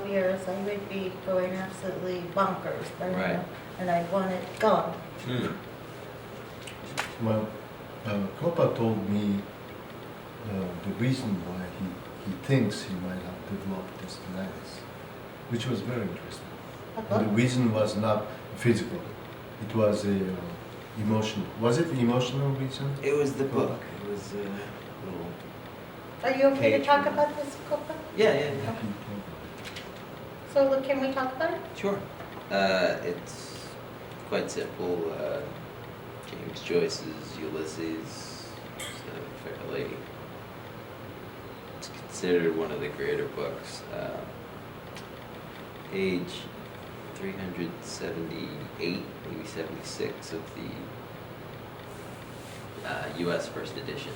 Years, I would be going absolutely bonkers, but, Right. and I'd want it gone. Well, Copa told me the reason why he thinks he might have developed this tinnitus, which was very interesting. And the reason was not physical; it was a emotional. Was it the emotional reason? It was the book. It was a little. Are you okay to Page talk one. about this, Copa? Yeah. He told me. So look, can we talk about it? Sure. It's quite simple. James Joyce's Ulysses, Fair Lady. It's considered one of the greater books. Page 378, maybe 76 of the U.S. first edition.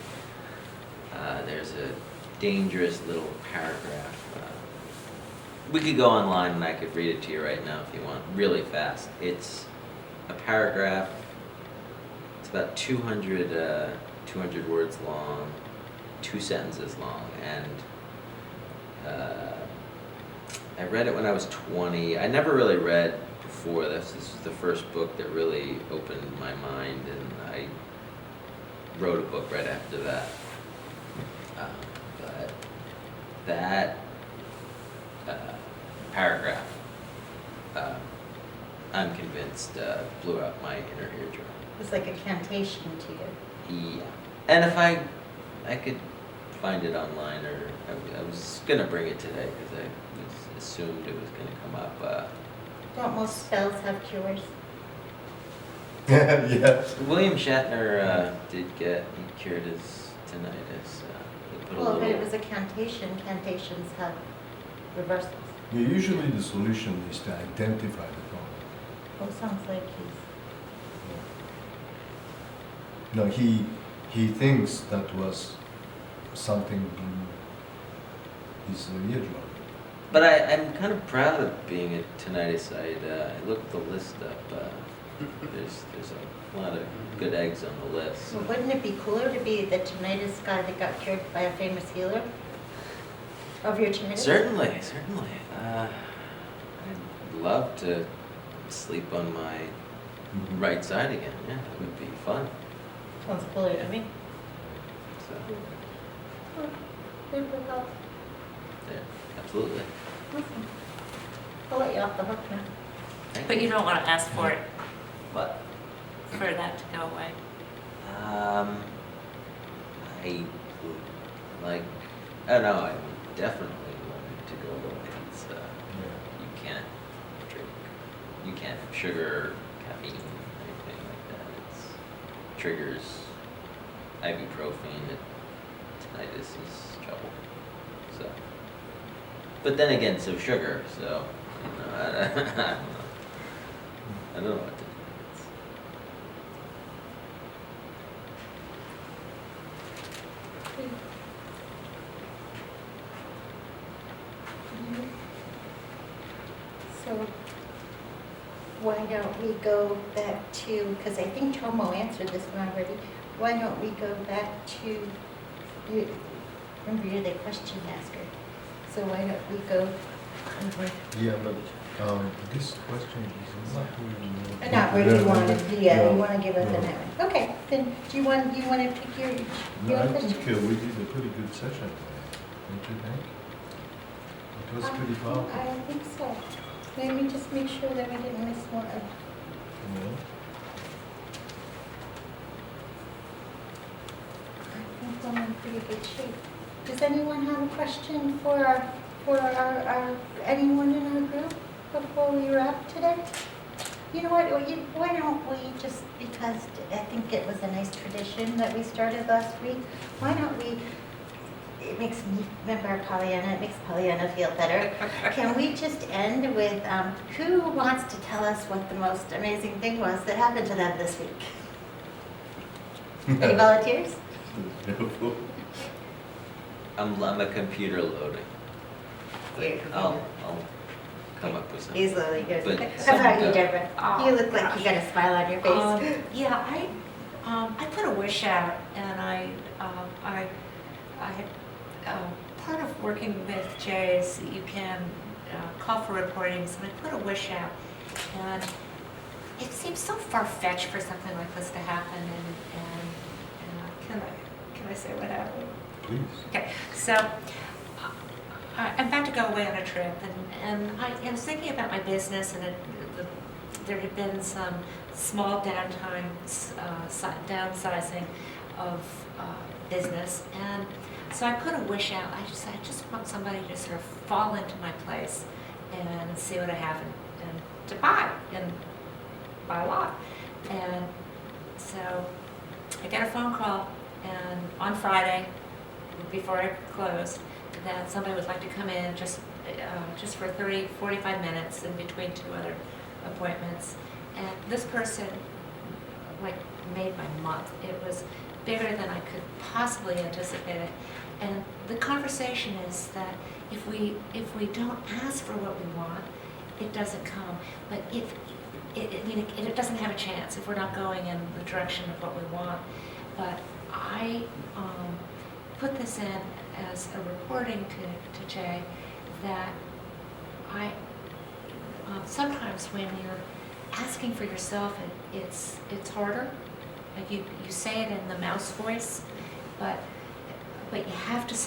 There's a dangerous little paragraph. We could go online and I could read it to you right now if you want, really fast. It's a paragraph. It's about 200 words long, 2 sentences long, and I read it when I was 20. I never really read before this. This was the first book that really opened my mind, and I wrote a book right after that. But that paragraph, I'm convinced, blew out my inner eardrum. It's like a cantation to you. Yeah. And if I could find it online, or I was going to bring it today because I assumed it was going to come up. Don't most spells have cures? Yes. William Shatner he cured his tinnitus. He put a Well, little. but it was a cantation. Cantations have reversals. Yeah, usually the solution is to identify the problem. Oh, sounds like he's... No, he thinks that was something in his eardrum. But I'm kind of proud of being a tinnitus. I looked the list up. There's a lot of good eggs on the list. Well, wouldn't it be cooler to be the tinnitus guy that got cured by a famous healer of your tinnitus? Certainly. I'd love to sleep on my right side again. Yeah, that would be fun. Sounds cooler to me. So, Food for thought. yeah, absolutely. Awesome. I'll let you off the hook now. Thank But you don't want to ask for it, But for that to go away. I would like. Oh no, I would definitely want it to go away. It's you can't drink. You can't have sugar, caffeine, anything like that. It triggers ibuprofen. Tinnitus is trouble. So, but then again, so sugar. So, I don't know. I don't know what to do. So why don't we go back to, because I think Tomo answered this one already, why don't we go back to, remember you're the question asker, so why don't we go over, Yeah, but this question is not really. not where you want to, No, you want to give us no. an hour. Okay, then do you want to pick your No, I question? think we did a pretty good session today, don't you think? It was pretty powerful. I think so. Let me just make sure that I didn't miss one. You know? I think I'm in pretty good shape. Does anyone have a question for our anyone in our group before we wrap today? You know what, why don't we just, because I think it was a nice tradition that we started last week, why don't we, it makes me remember Pollyanna, it makes Pollyanna feel better. Can we just end with, who wants to tell us what the most amazing thing was that happened to them this week? Any volunteers? I'm a computer loading. I'll come up with something. He's literally good. But How about you, some- Deborah? You look like you got a smile on your face. Yeah, I put a wish out, and I had part of working with Jay is that you can call for reportings, and I put a wish out. And it seems so far-fetched for something like this to happen, and can I say what happened? Please. Okay, so I'm about to go away on a trip, and I was thinking about my business, and there had been some small downsizing of business, and so I put a wish out. I just want somebody to sort of fall into my place and see what I have and to buy a lot. And so I get a phone call, and on Friday, before I closed, that somebody would like to come in just for 45 minutes in between two other appointments. And this person made my month. It was bigger than I could possibly anticipate it. And the conversation is that if we don't ask for what we want, it doesn't come. But it doesn't have a chance if we're not going in the direction of what we want. But I put this in as a reporting to Jay that sometimes when you're asking for yourself, it's harder. Like you say it in the mouse voice, but you have to say